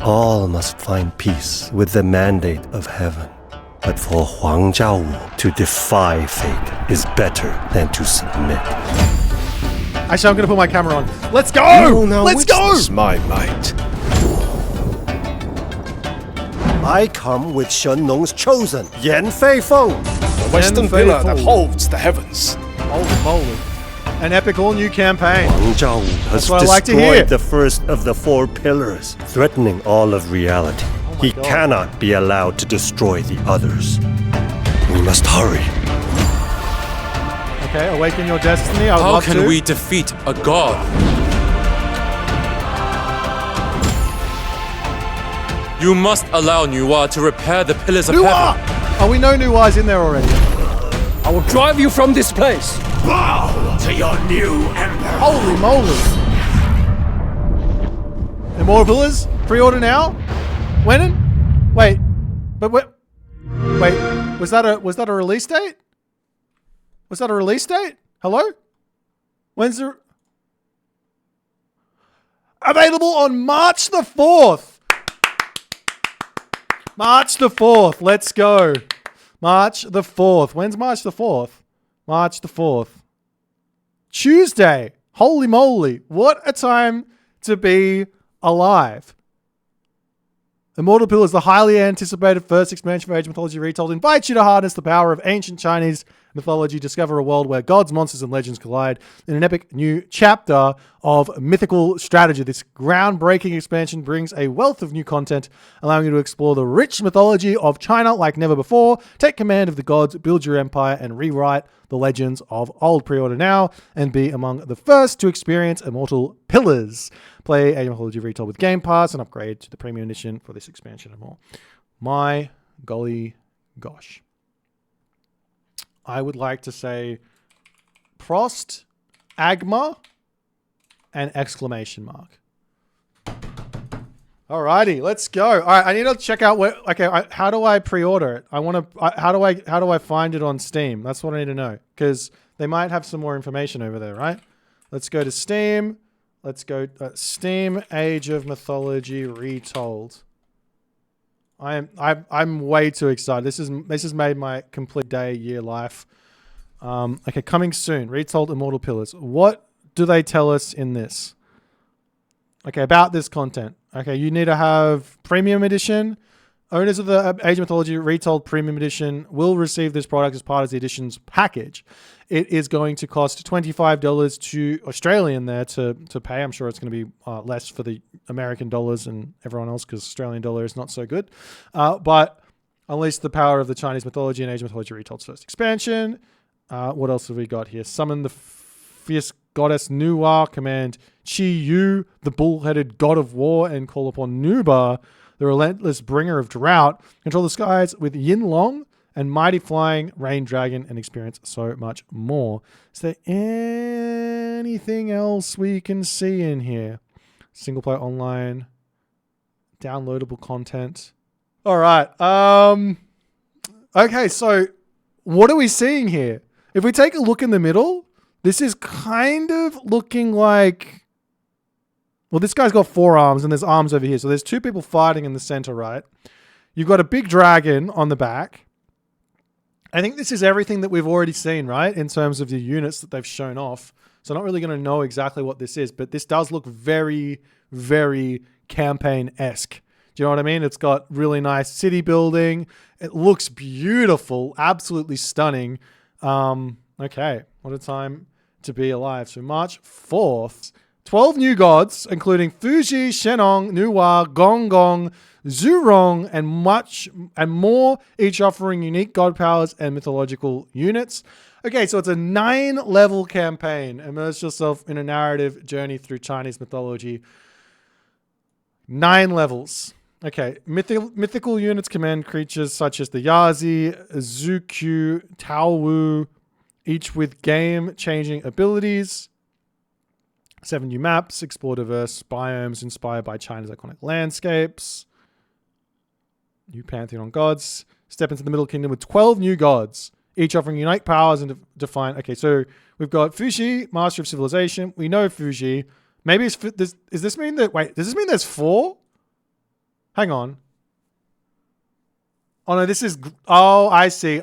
All must find peace with the mandate of heaven. But for Huang Zhaowu to defy fate is better than to submit. Actually, I'm going to put my camera on. Let's go! Let's go! Witness my might. I come with Shen Nong's chosen, Yan Fei Feng. The western pillar that holds the heavens. Holy moly. An epic all-new campaign. Huang Zhaowu has destroyed the first of the 4 pillars, threatening all of reality. He cannot be allowed to destroy the others. We must hurry. Okay, awaken your destiny. I would love to. How can we defeat a god? You must allow Nuwa to repair the pillars of heaven. Oh, we know Nuwa's in there already. I will drive you from this place. Bow to your new emperor. Holy moly. Immortal Pillars? Pre-order now? When? Wait. But wait, was that a release date? Was that a release date? Hello? When's the... Available on March the 4th. March the 4th. Let's go. March the 4th. When's March the 4th? March the 4th. Tuesday. Holy moly. What a time to be alive. Immortal Pillars, the highly anticipated first expansion for Age of Mythology Retold, invites you to harness the power of ancient Chinese mythology, discover a world where gods, monsters, and legends collide in an epic new chapter of mythical strategy. This groundbreaking expansion brings a wealth of new content, allowing you to explore the rich mythology of China like never before, take command of the gods, build your empire, and rewrite the legends of old. Pre-order now and be among the first to experience Immortal Pillars. Play Age of Mythology Retold with Game Pass and upgrade to the premium edition for this expansion and more. My golly gosh. I would like to say Prost, Agma, and exclamation mark. Alrighty, let's go. All right, I need to check out where. Okay, how do I pre-order it? I want to. How do I find it on Steam? That's what I need to know, because they might have some more information over there, right? Let's go to Steam. Let's go Steam Age of Mythology Retold. I'm way too excited. This has made my complete day, year, life. Okay, coming soon. Retold Immortal Pillars. What do they tell us in this? Okay, about this content. Okay, you need to have Premium Edition. Owners of the Age of Mythology Retold Premium Edition will receive this product as part of the edition's package. It is going to cost $25 to Australian there to pay. I'm sure it's going to be less for the American dollars and everyone else because Australian dollar is not so good. But unleash the power of the Chinese mythology and Age of Mythology Retold's first expansion. What else have we got here? Summon the fierce goddess Nuwa, command Chi Yu, the bull-headed god of war, and call upon Nuba, the relentless bringer of drought. Control the skies with Yin Long and mighty flying rain dragon, and experience so much more. Is there anything else we can see in here? Single player online, downloadable content. All right. Okay, so what are we seeing here? If we take a look in the middle, this is kind of looking like... Well, this guy's got 4 arms and there's arms over here. So there's 2 people fighting in the center, right? You've got a big dragon on the back. I think this is everything that we've already seen, right? In terms of the units that they've shown off. So I'm not really going to know exactly what this is, but this does look very, very campaign-esque. Do you know what I mean? It's got really nice city building. It looks beautiful, absolutely stunning. Okay, what a time to be alive. So March 4th, 12 new gods, including Fuji, Shenong, Nuwa, Gong, Zhurong, and more, each offering unique god powers and mythological units. Okay, so it's a 9-level campaign. Immerse yourself in a narrative journey through Chinese mythology. 9 levels. Okay, mythical units command creatures such as the Yazi, Zukyu, Taowu, each with game-changing abilities. 7 new maps, explore diverse biomes inspired by China's iconic landscapes. New Pantheon gods. Step into the Middle Kingdom with 12 new gods, each offering unique powers and define... Okay, so we've got Fuji, Master of Civilization. We know Fuji. Maybe it's... Does this mean that... Wait, does this mean there's 4? Hang on. Oh no, this is... Oh, I see.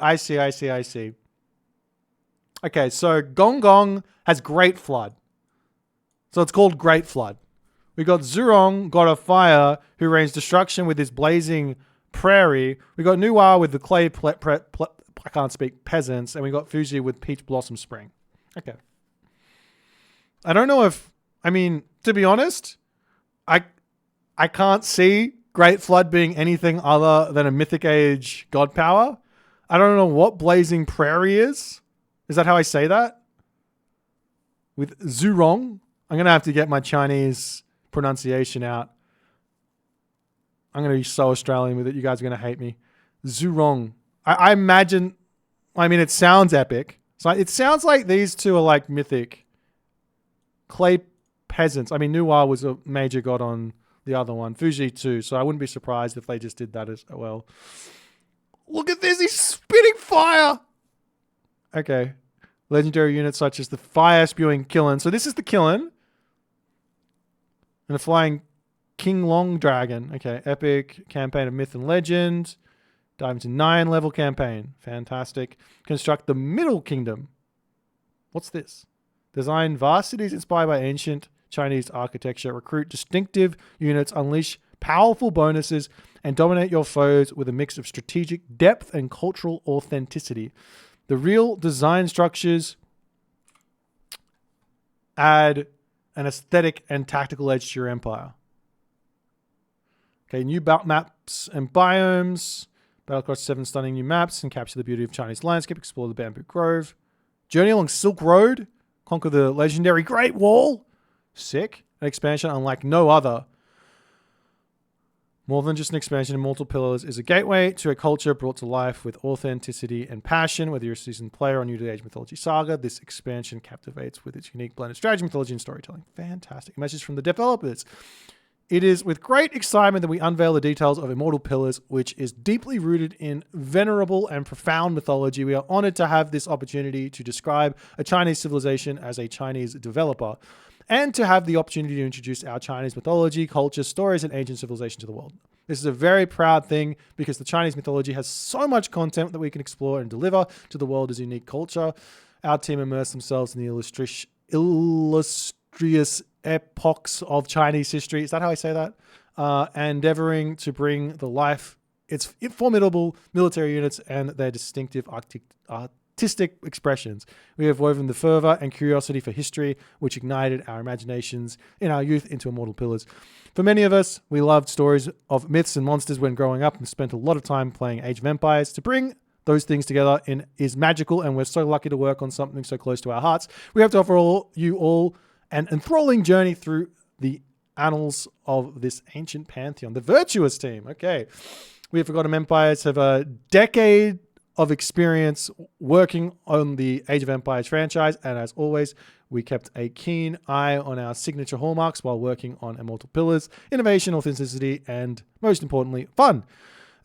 Okay, so Gong Gong has Great Flood. So it's called Great Flood. We got Zhurong, God of Fire, who rains destruction with his blazing prairie. We got Nuwa with the clay I can't speak, peasants. And we got Fuji with Peach Blossom Spring. Okay. I don't know if... I mean, to be honest, I can't see Great Flood being anything other than a Mythic Age god power. I don't know what Blazing Prairie is. Is that how I say that? With Zhurong. I'm going to have to get my Chinese pronunciation out. I'm going to be so Australian with it. You guys are going to hate me. Zhurong. I imagine... I mean, it sounds epic. So it sounds like these two are like mythic. Clay peasants. I mean, Nuwa was a major god on the other one. Fuji too. So I wouldn't be surprised if they just did that as well. Look at this. He's spitting fire. Okay. Legendary units such as the fire spewing Killen. So this is the Killen. And the flying King Long Dragon. Okay. Epic campaign of myth and legend. Dive into 9-level campaign. Fantastic. Construct the Middle Kingdom. What's this? Design vast cities inspired by ancient Chinese architecture. Recruit distinctive units. Unleash powerful bonuses. And dominate your foes with a mix of strategic depth and cultural authenticity. The real design structures add an aesthetic and tactical edge to your empire. Okay, new maps and biomes. Battle across 7 stunning new maps and capture the beauty of Chinese landscape. Explore the Bamboo Grove. Journey along Silk Road. Conquer the legendary Great Wall. Sick. An expansion unlike no other. More than just an expansion, Immortal Pillars is a gateway to a culture brought to life with authenticity and passion. Whether you're a seasoned player or new to the Age Mythology saga, this expansion captivates with its unique blend of strategy, mythology, and storytelling. Fantastic. Message from the developers. It is with great excitement that we unveil the details of Immortal Pillars, which is deeply rooted in venerable and profound mythology. We are honored to have this opportunity to describe a Chinese civilization as a Chinese developer, and to have the opportunity to introduce our Chinese mythology, culture, stories, and ancient civilization to the world. This is a very proud thing because the Chinese mythology has so much content that we can explore and deliver to the world as unique culture. Our team immerse themselves in the illustrious epochs of Chinese history. Is that how I say that? Endeavoring to bring the life its formidable military units and their distinctive artistic expressions. We have woven the fervor and curiosity for history, which ignited our imaginations in our youth into Immortal Pillars. For many of us, we loved stories of myths and monsters when growing up and spent a lot of time playing Age of Empires. To bring those things together is magical, and we're so lucky to work on something so close to our hearts. We have to offer you all an enthralling journey through the annals of this ancient pantheon. The Virtuous team. Okay. We have Forgotten Empires have a decade of experience working on the Age of Empires franchise, and as always, we kept a keen eye on our signature hallmarks while working on Immortal Pillars: innovation, authenticity, and most importantly, fun.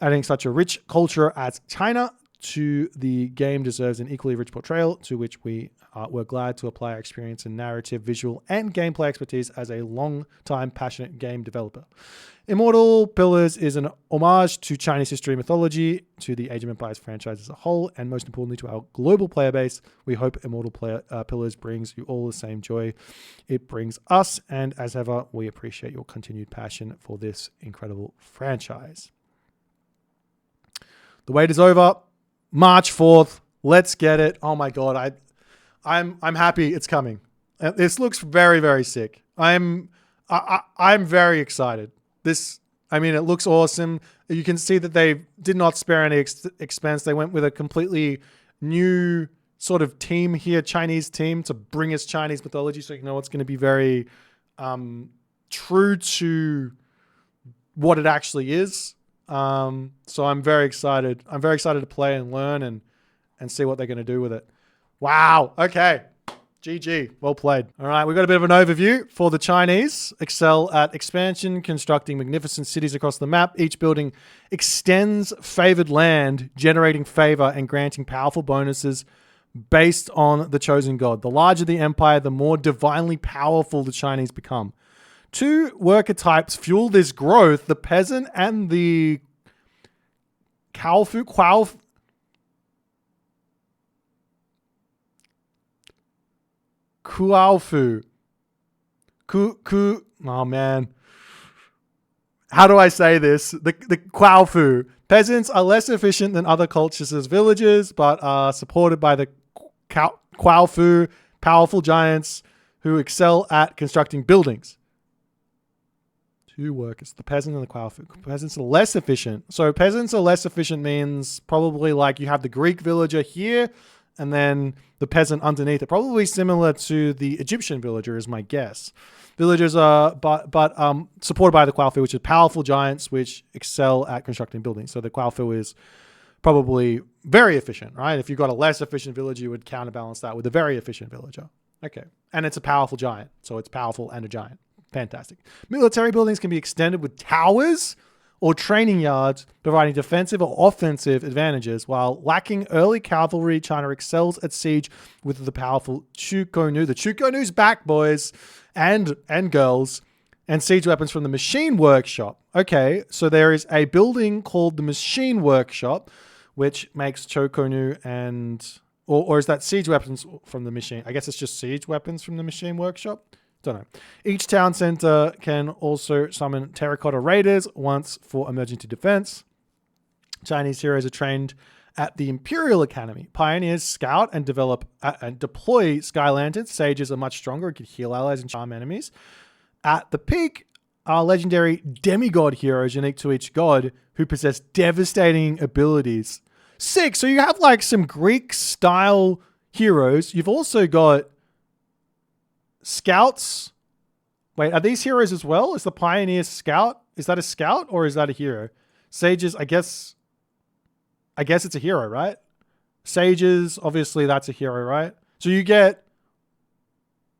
Adding such a rich culture as China to the game deserves an equally rich portrayal, to which we were glad to apply our experience in narrative, visual, and gameplay expertise as a long-time passionate game developer. Immortal Pillars is an homage to Chinese history and mythology, to the Age of Empires franchise as a whole, and most importantly to our global player base. We hope Immortal Pillars brings you all the same joy it brings us, and as ever, we appreciate your continued passion for this incredible franchise. The wait is over. March 4th. Let's get it. Oh my God. I'm happy it's coming. This looks very, very sick. I'm very excited. It looks awesome. You can see that they did not spare any expense. They went with a completely new sort of team here, Chinese team, to bring us Chinese mythology. So you know it's going to be very true to what it actually is. So I'm very excited. I'm very excited to play and learn and see what they're going to do with it. Wow. Okay. GG. Well played. All right. We've got a bit of an overview for the Chinese. Excel at expansion, constructing magnificent cities across the map. Each building extends favored land, generating favor and granting powerful bonuses based on the chosen god. The larger the empire, the more divinely powerful the Chinese become. Two worker types fuel this growth: the peasant and the Quaofu. Oh man. How do I say this? The Quaofu. Peasants are less efficient than other cultures as villagers, but are supported by the Quaofu, powerful giants who excel at constructing buildings. Two workers, the peasant and the Quaofu. Peasants are less efficient. So peasants are less efficient means probably like you have the Greek villager here and then the peasant underneath it. Probably similar to the Egyptian villager is my guess. Villagers are but supported by the Quaofu, which are powerful giants which excel at constructing buildings. So the Quaofu is probably very efficient, right? If you've got a less efficient villager, you would counterbalance that with a very efficient villager. Okay. And it's a powerful giant. So it's powerful and a giant. Fantastic. Military buildings can be extended with towers or training yards, providing defensive or offensive advantages. While lacking early cavalry, China excels at siege with the powerful Chukonu. The Chukonu's back, boys and girls, and siege weapons from the machine workshop. Okay, so there is a building called the machine workshop, which makes Chukonu and... Or is that siege weapons from the machine? I guess it's just siege weapons from the machine workshop. Don't know. Each town center can also summon terracotta raiders once for emergency defense. Chinese heroes are trained at the Imperial Academy. Pioneers scout and develop and deploy sky lanterns. Sages are much stronger and can heal allies and charm enemies. At the peak are legendary demigod heroes unique to each god who possess devastating abilities. Sick. So you have like some Greek style heroes. You've also got scouts. Wait, are these heroes as well? Is the pioneer scout? Is that a scout or is that a hero? Sages, I guess it's a hero, right? Sages, obviously that's a hero, right? So you get...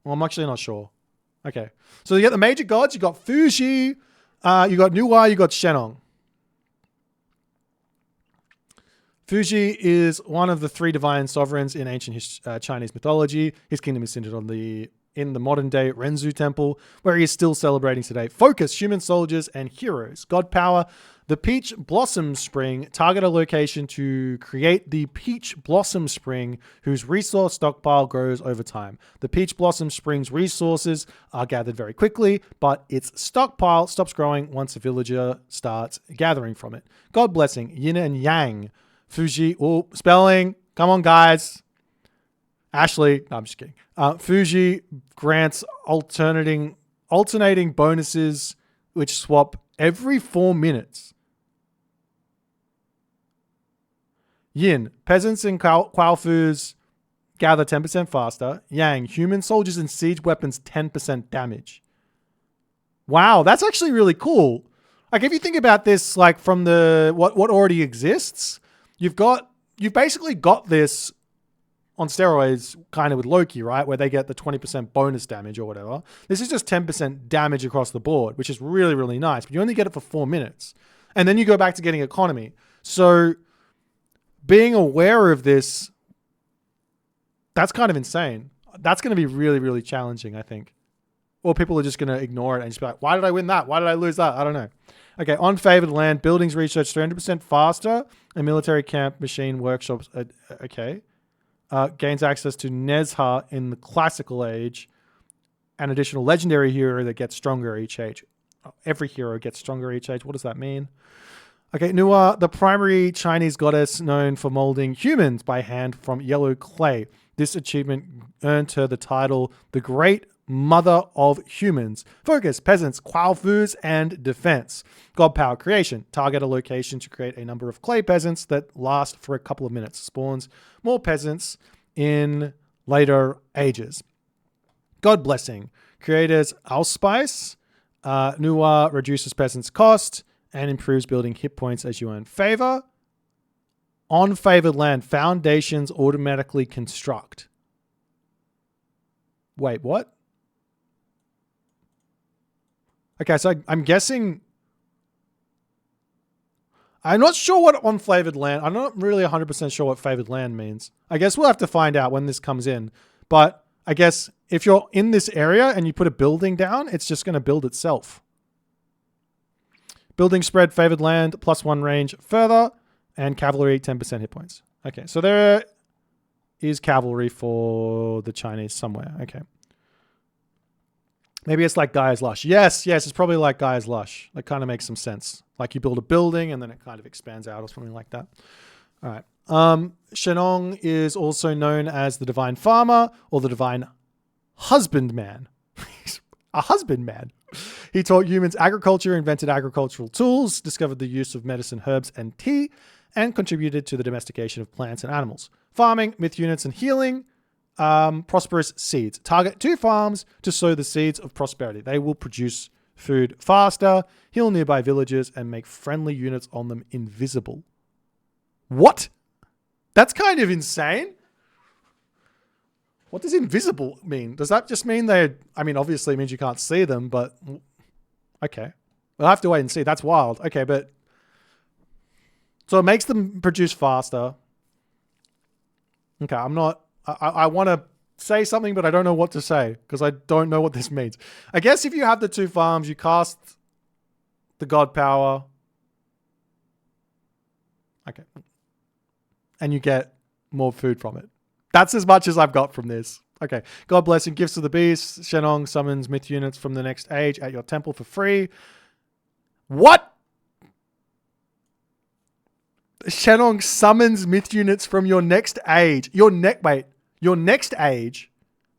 Well, I'm actually not sure. Okay. So you get the major gods. You got Fuji, you got Nuwa, you got Shenong. Fuji is one of the three divine sovereigns in ancient Chinese mythology. His kingdom is centered on in the modern day Renzu Temple, where he is still celebrating today. Focus, human soldiers and heroes. God power, the Peach Blossom Spring. Target a location to create the Peach Blossom Spring, whose resource stockpile grows over time. The Peach Blossom Spring's resources are gathered very quickly, but its stockpile stops growing once a villager starts gathering from it. God blessing, yin and yang. Fuji, spelling. Come on, guys. Ashley, no, I'm just kidding. Fuji grants alternating bonuses which swap every 4 minutes. Yin, peasants and Quaofus gather 10% faster. Yang, human soldiers and siege weapons 10% damage. Wow, that's actually really cool. Like if you think about this, like from the what already exists. You've basically got this on steroids kind of with Loki, right? Where they get the 20% bonus damage or whatever. This is just 10% damage across the board, which is really, really nice. But you only get it for 4 minutes. And then you go back to getting economy. So being aware of this, that's kind of insane. That's going to be really, really challenging, I think. Or people are just going to ignore it and just be like, why did I win that? Why did I lose that? I don't know. Okay, on favored land, buildings research 300% faster, and military camp machine workshops, gains access to Nezha in the classical age, an additional legendary hero that gets stronger each age. Every hero gets stronger each age. What does that mean? Okay, Nuwa, the primary Chinese goddess known for molding humans by hand from yellow clay. This achievement earned her the title the Great Mother of Humans. Focus, peasants, Quaofus, and defense. God power creation. Target a location to create a number of clay peasants that last for a couple of minutes. Spawns more peasants in later ages. God blessing. Creators Allspice. Nuwa reduces peasants' cost and improves building hit points as you earn favor. On favored land, foundations automatically construct. Wait, what? Okay, so I'm guessing... I'm not sure what on favored land... I'm not really 100% sure what favored land means. I guess we'll have to find out when this comes in. But I guess if you're in this area and you put a building down, it's just going to build itself. Building spread, favored land, +1 range further, and cavalry, 10% hit points. Okay, so there is cavalry for the Chinese somewhere. Okay. Maybe it's like Gaia's Lush. Yes, it's probably like Gaia's Lush. That kind of makes some sense. Like you build a building and then it kind of expands out or something like that. All right. Shenong is also known as the Divine Farmer or the Divine Husbandman. He's a husbandman. He taught humans agriculture, invented agricultural tools, discovered the use of medicine, herbs, and tea, and contributed to the domestication of plants and animals. Farming, myth units, and healing. Prosperous seeds. Target 2 farms to sow the seeds of prosperity. They will produce food faster, heal nearby villages, and make friendly units on them invisible. What? That's kind of insane. What does invisible mean? Does that just mean obviously it means you can't see them, but okay. We'll have to wait and see. That's wild. Okay, but so it makes them produce faster. Okay, I want to say something, but I don't know what to say because I don't know what this means. I guess if you have the 2 farms, you cast the god power. Okay. And you get more food from it. That's as much as I've got from this. Okay. God blessing, gifts to the beast. Shenong summons myth units from the next age at your temple for free. What? Shenong summons myth units from your next age. Your next age,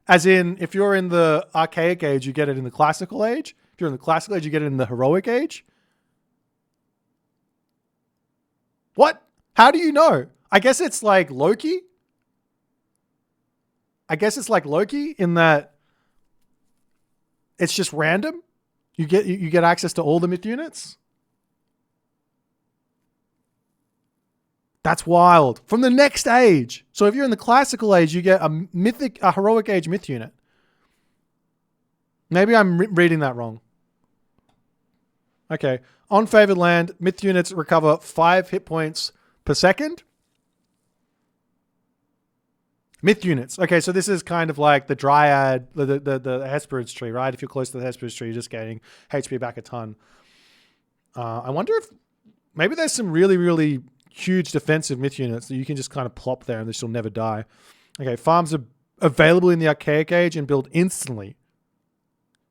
as in if you're in the archaic age, you get it in the classical age. If you're in the classical age, you get it in the heroic age. What? How do you know? I guess it's like Loki. In that it's just random. You get access to all the myth units. That's wild. From the next age. So if you're in the classical age, you get a heroic age myth unit. Maybe I'm reading that wrong. Okay. On favored land, myth units recover 5 hit points per second. Myth units. Okay, so this is kind of like the Dryad, the Hesperids tree, right? If you're close to the Hesperids tree, you're just getting HP back a ton. I wonder if maybe there's some really, really huge defensive myth units that you can just kind of plop there and they still never die. Okay, farms are available in the archaic age and build instantly.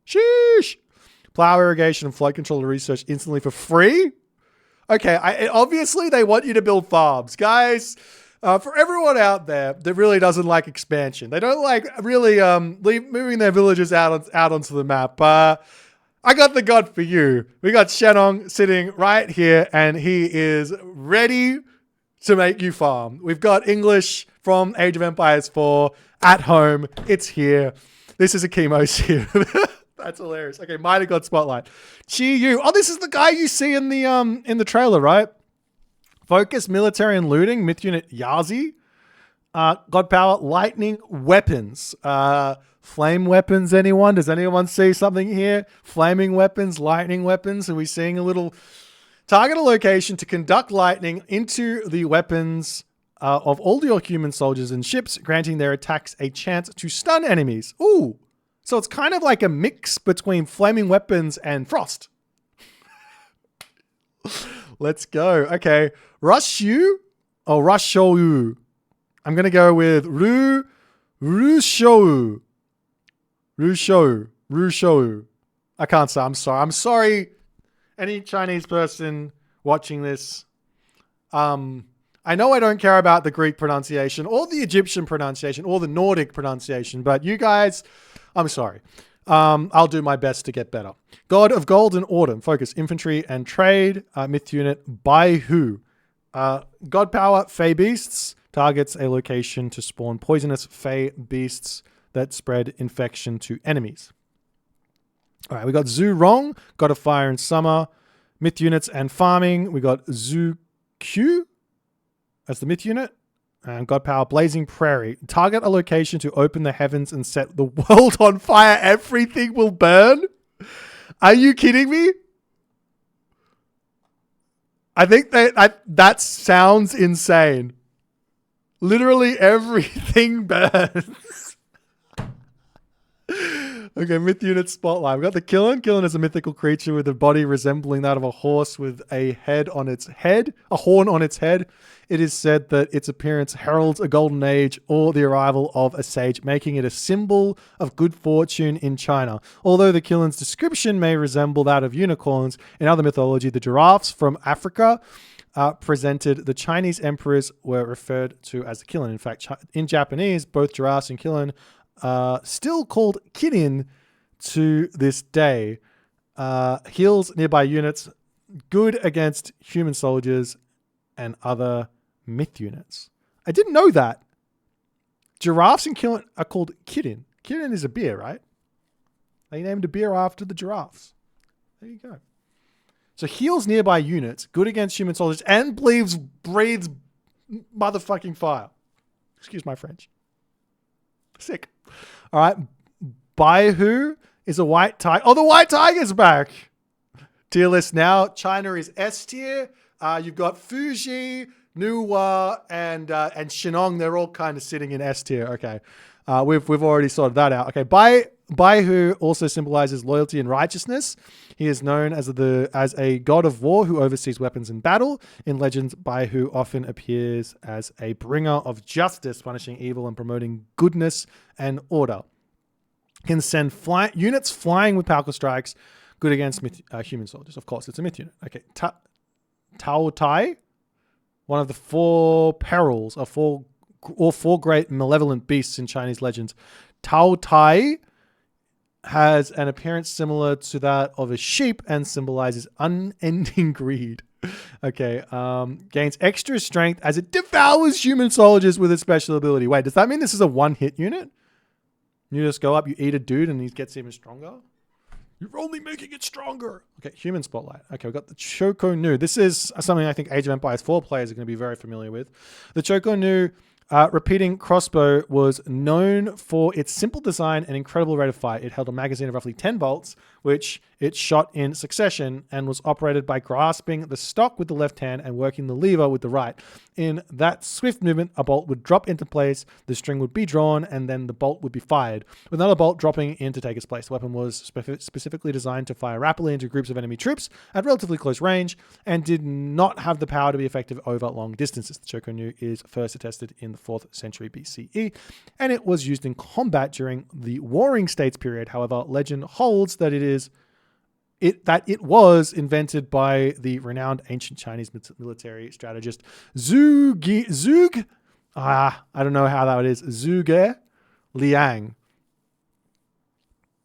Sheesh! Plow, irrigation, and flood control research instantly for free? Okay, obviously they want you to build farms. Guys, for everyone out there that really doesn't like expansion, they don't like really moving their villages out onto the map, I got the god for you. We got Shenong sitting right here, and he is ready to make you farm. We've got English from Age of Empires 4 at home. It's here. This is a chemo's here. That's hilarious. Okay, Mighty God Spotlight. Chi Yu. Oh, this is the guy you see in the trailer, right? Focus, military, and looting. Myth unit Yazi. God power, lightning, weapons. Flame weapons, anyone? Does anyone see something here? Flaming weapons, lightning weapons. Are we seeing a little... Target a location to conduct lightning into the weapons of all your human soldiers and ships, granting their attacks a chance to stun enemies. Ooh. So it's kind of like a mix between flaming weapons and frost. Let's go. Okay. Rushu or Rushou. I'm going to go with Rushou. I can't say. I'm sorry. I'm sorry. Any Chinese person watching this. I know I don't care about the Greek pronunciation or the Egyptian pronunciation or the Nordic pronunciation, but you guys, I'm sorry. I'll do my best to get better. God of Gold and Autumn. Focus, infantry and trade. Myth unit, Baihu. God power, Fey beasts. Targets a location to spawn poisonous Fey beasts that spread infection to enemies. All right, we got Zhu Rong, God of Fire and Summer, myth units and farming. We got Zhu Q as the myth unit. And God Power, Blazing Prairie. Target a location to open the heavens and set the world on fire. Everything will burn? Are you kidding me? I think that sounds insane. Literally everything burns. Okay, myth unit spotlight. We've got the Killen. Killen is a mythical creature with a body resembling that of a horse with a horn on its head. It is said that its appearance heralds a golden age or the arrival of a sage, making it a symbol of good fortune in China. Although the Killen's description may resemble that of unicorns, in other mythology, the giraffes from Africa presented the Chinese emperors were referred to as the Killen. In fact, in Japanese, both giraffes and Killen still called Kirin to this day. Heals nearby units, good against human soldiers and other myth units. I didn't know that. Giraffes and Killen are called Kirin. Kirin is a beer, right? They named a beer after the giraffes. There you go. So heals nearby units, good against human soldiers, and breathes motherfucking fire. Excuse my French. Sick. All right. Baihu is a white tiger. Oh, the white tiger's back. Tier list now. China is S tier. You've got Fuji, Nuwa, and Shinong. They're all kind of sitting in S tier. Okay. We've already sorted that out. Okay. Baihu also symbolizes loyalty and righteousness. He is known as a god of war who oversees weapons in battle. In legends, Baihu often appears as a bringer of justice, punishing evil and promoting goodness and order. Can send units flying with powerful strikes, good against human soldiers. Of course, it's a myth unit. Okay, Tao Tai, one of the four perils of four great malevolent beasts in Chinese legends. Tao Tai has an appearance similar to that of a sheep and symbolizes unending greed. Okay, gains extra strength as it devours human soldiers with its special ability. Wait, does that mean this is a one-hit unit? You just go up, you eat a dude, and he gets even stronger? You're only making it stronger. Okay, human spotlight. Okay, we've got the Choco Nu. This is something I think Age of Empires 4 players are going to be very familiar with. The Choco Nu repeating crossbow was known for its simple design and incredible rate of fire. It held a magazine of roughly 10 bolts, which it shot in succession and was operated by grasping the stock with the left hand and working the lever with the right. In that swift movement, a bolt would drop into place, the string would be drawn, and then the bolt would be fired, with another bolt dropping in to take its place. The weapon was specifically designed to fire rapidly into groups of enemy troops at relatively close range and did not have the power to be effective over long distances. The Choco Nu is first attested in the 4th century BCE, and it was used in combat during the Warring States period. However, legend holds that it was invented by the renowned ancient Chinese military strategist Zhuge. I don't know how that is. Zhuge Liang.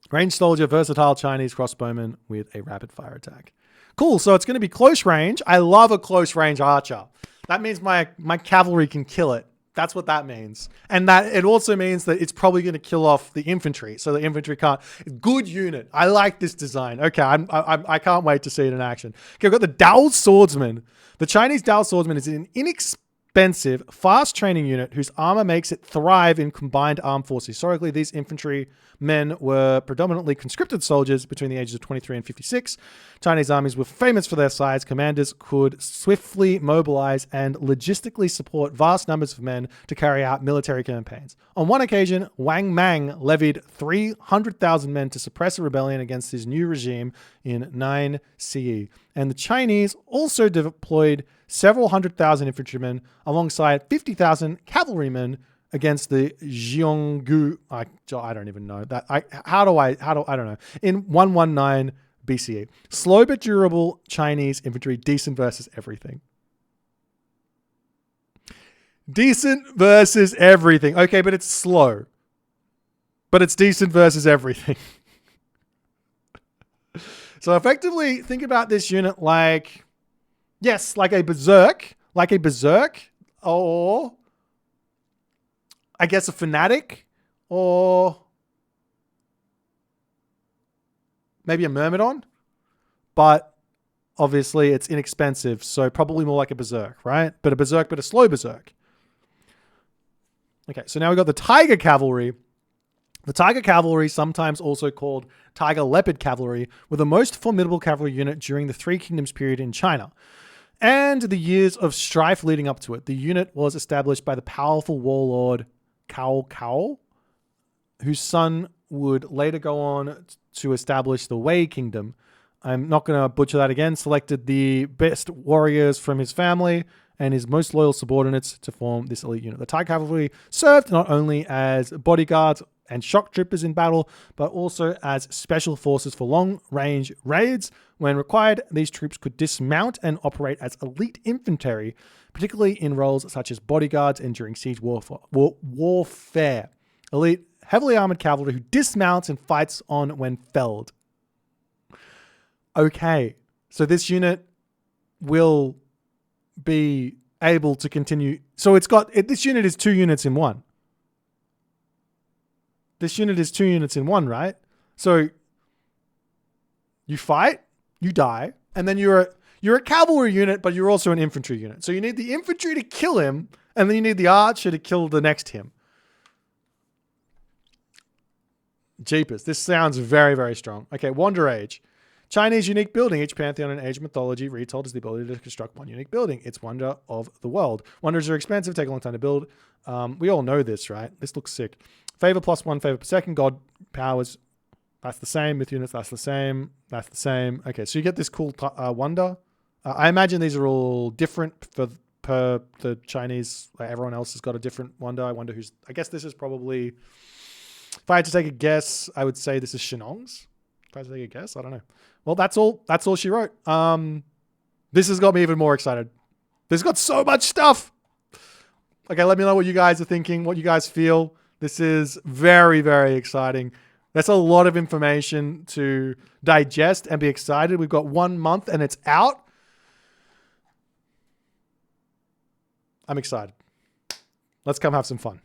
Ranged soldier, versatile Chinese crossbowman with a rapid fire attack. Cool. So it's going to be close range. I love a close range archer. That means my cavalry can kill it. That's what that means. And that it also means that it's probably going to kill off the infantry. So the infantry can't. Good unit. I like this design. Okay, I can't wait to see it in action. Okay, we've got the Dao Swordsman. The Chinese Dao Swordsman is an inexpensive, fast training unit whose armor makes it thrive in combined armed forces. Historically, these infantry men were predominantly conscripted soldiers between the ages of 23 and 56. Chinese armies were famous for their size. Commanders could swiftly mobilize and logistically support vast numbers of men to carry out military campaigns. On one occasion, Wang Mang levied 300,000 men to suppress a rebellion against his new regime in 9 CE. And the Chinese also deployed several 100,000 infantrymen alongside 50,000 cavalrymen against the Xiongnu. I don't even know that. I don't know. In 119 BCE. Slow but durable Chinese infantry, decent versus everything. Decent versus everything. Okay, but it's slow. But it's decent versus everything. So effectively, think about this unit like, yes, like a berserk, or I guess a fanatic, or maybe a myrmidon, but obviously it's inexpensive, so probably more like a berserk, right? But a slow berserk. Okay, so now we've got the tiger cavalry. The tiger cavalry, sometimes also called tiger leopard cavalry, were the most formidable cavalry unit during the Three Kingdoms period in China and the years of strife leading up to it. The unit was established by the powerful warlord Cao Cao, whose son would later go on to establish the Wei Kingdom. I'm not going to butcher that again. Selected the best warriors from his family and his most loyal subordinates to form this elite unit. The Thai cavalry served not only as bodyguards and shock troopers in battle, but also as special forces for long-range raids. When required, these troops could dismount and operate as elite infantry, particularly in roles such as bodyguards and during siege warfare. Elite, heavily armored cavalry who dismounts and fights on when felled. Okay, so this unit will be able to continue. So this unit is 2 units in one. This unit is 2 units in one, right? So you fight, you die, and then you're a cavalry unit, but you're also an infantry unit. So you need the infantry to kill him, and then you need the archer to kill the next him. Jeepers, this sounds very, very strong. Okay, Wander Age. Chinese unique building. Each pantheon in age mythology retold is the ability to construct one unique building. It's wonder of the world. Wonders are expensive, take a long time to build. We all know this, right? This looks sick. Favor +1 favor per second. God powers, that's the same. Myth units, that's the same. That's the same. Okay, so you get this cool wonder. I imagine these are all different per the Chinese. Like everyone else has got a different wonder. I wonder who's. I guess this is probably. If I had to take a guess, I would say this is Shenong's. If I had to take a guess, I don't know. Well, that's all she wrote. This has got me even more excited. This has got so much stuff. Okay, let me know what you guys are thinking, what you guys feel. This is very, very exciting. That's a lot of information to digest and be excited. We've got 1 month and it's out. I'm excited. Let's come have some fun.